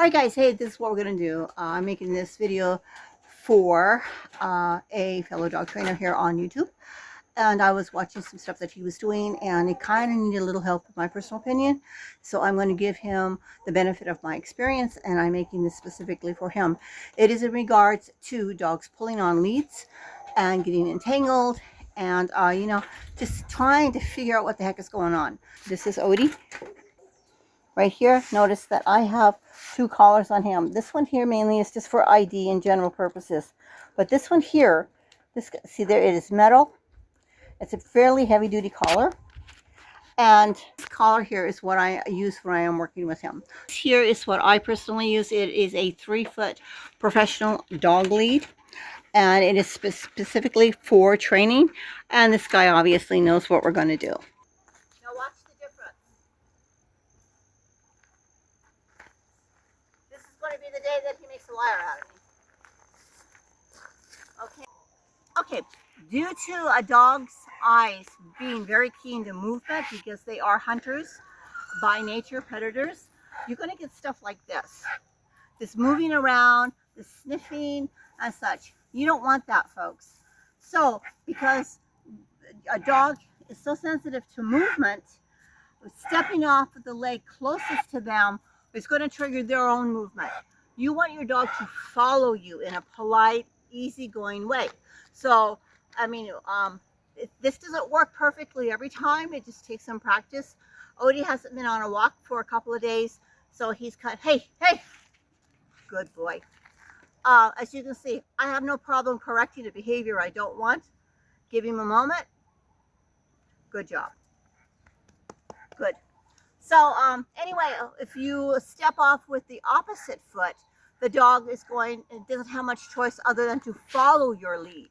Alright guys, hey, this is what we're going to do. I'm making this video for a fellow dog trainer here on YouTube. And I was watching some stuff that he was doing, and it kind of needed a little help, in my personal opinion. So I'm going to give him the benefit of my experience, and I'm making this specifically for him. It is in regards to dogs pulling on leads and getting entangled and, just trying to figure out what the heck is going on. This is Odie. Right here, notice that I have two collars on him. This one here mainly is just for ID and general purposes. But this one here, see there, it is metal. It's a fairly heavy duty collar. And this collar here is what I use when I am working with him. Here is what I personally use. It is a 3-foot professional dog lead. And it is specifically for training. And this guy obviously knows what we're going to do. Now watch the difference. This is going to be the day that he makes a liar out of me. Okay, due to a dog's eyes being very keen to movement, because they are hunters by nature, predators, you're going to get stuff like this moving around, this sniffing and such. You don't want that, folks. So because a dog is so sensitive to movement, stepping off of the leg closest to them is going to trigger their own movement. You want your dog to follow you in a polite, easygoing way. So, I mean, this doesn't work perfectly every time. It just takes some practice. Odie hasn't been on a walk for a couple of days, so he's hey, good boy. As you can see, I have no problem correcting a behavior I don't want. Give him a moment. Good job. Good. So anyway, if you step off with the opposite foot, the dog is it doesn't have much choice other than to follow your lead.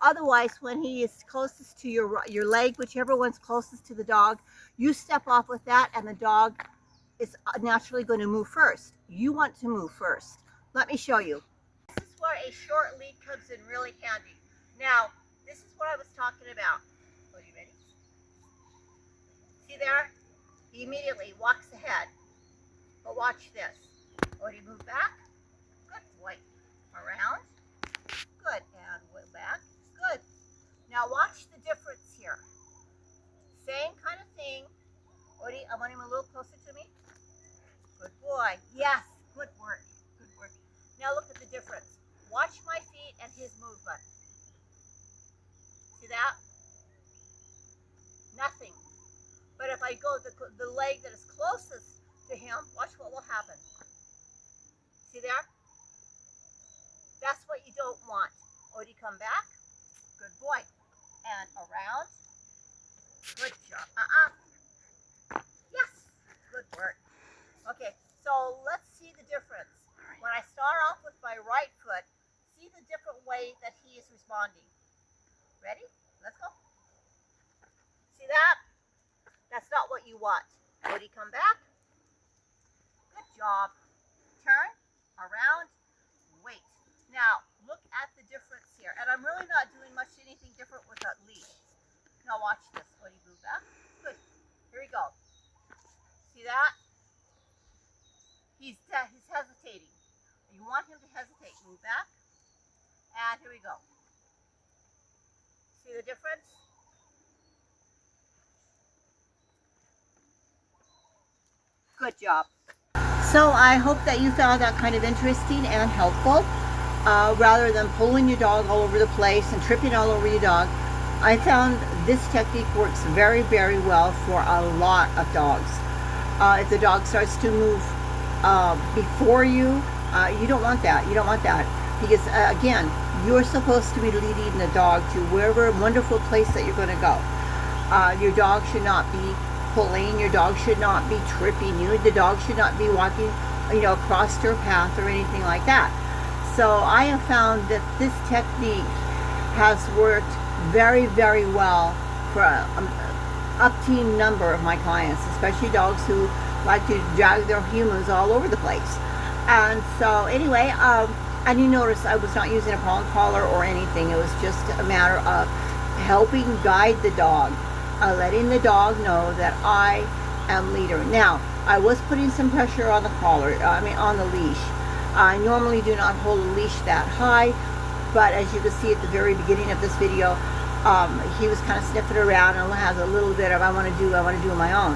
Otherwise, when he is closest to your leg, whichever one's closest to the dog, you step off with that, and the dog is naturally going to move first. You want to move first. Let me show you. This is where a short lead comes in really handy. Now, this is what I was talking about. Are you ready? See there? He immediately walks ahead. But watch this. Odie, move back. Good boy. Around. Good. And way back. Good. Now watch the difference here. Same kind of thing. Odie, I want him a little closer to me. Good boy. Yes. Good work. Good work. Now look at the difference. Watch my feet and his movement. See that? Nothing. But if I go the leg that is closest to him, watch what will happen. See there? That's what you don't want. Odie, come back. Good boy. And around. Good job. Yes. Good work. Okay, so let's see the difference. When I start off with my right foot, see the different way that he is responding. Ready? Let's go. See that? That's not what you want. Odie, come back. Good job. Turn, around, wait. Now, look at the difference here. And I'm really not doing anything different with that leash. Now watch this. Odie, move back. Good. Here we go. See that? He's hesitating. You want him to hesitate. Move back. And here we go. See the difference? Good job. So I hope that you found that kind of interesting and helpful. Rather than pulling your dog all over the place and tripping all over your dog, I found this technique works very, very well for a lot of dogs. If the dog starts to move before you, you don't want that. You don't want that. Because again, you're supposed to be leading the dog to wherever wonderful place that you're going to go. Your dog should not be pulling. Your dog should not be tripping you. The dog should not be walking, across your path or anything like that. So I have found that this technique has worked very, very well for an up-teen number of my clients, especially dogs who like to drag their humans all over the place. And so anyway, and you notice I was not using a prong collar or anything. It was just a matter of helping guide the dog, letting the dog know that I am leader. Now, I was putting some pressure on the collar, on the leash. I normally do not hold a leash that high, but as you can see at the very beginning of this video, he was kind of sniffing around and has a little bit of I want to do on my own.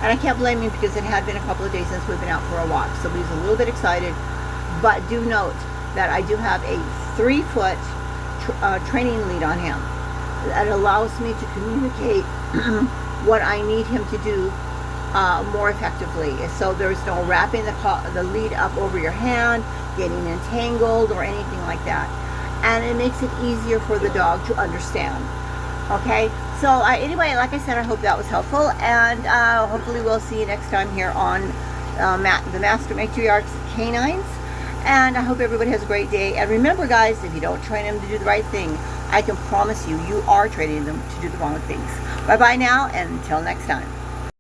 And I can't blame him because it had been a couple of days since we've been out for a walk, so he's a little bit excited. But do note that I do have a 3-foot training lead on him that allows me to communicate what I need him to do more effectively. So there's no wrapping the lead up over your hand, getting entangled, or anything like that. And it makes it easier for the dog to understand. Okay, so anyway, like I said, I hope that was helpful, and hopefully we'll see you next time here on the Master Matriarchs Canines. And I hope everybody has a great day. And remember, guys, if you don't train them to do the right thing, I can promise you, you are training them to do the wrong things. Bye-bye now, and until next time.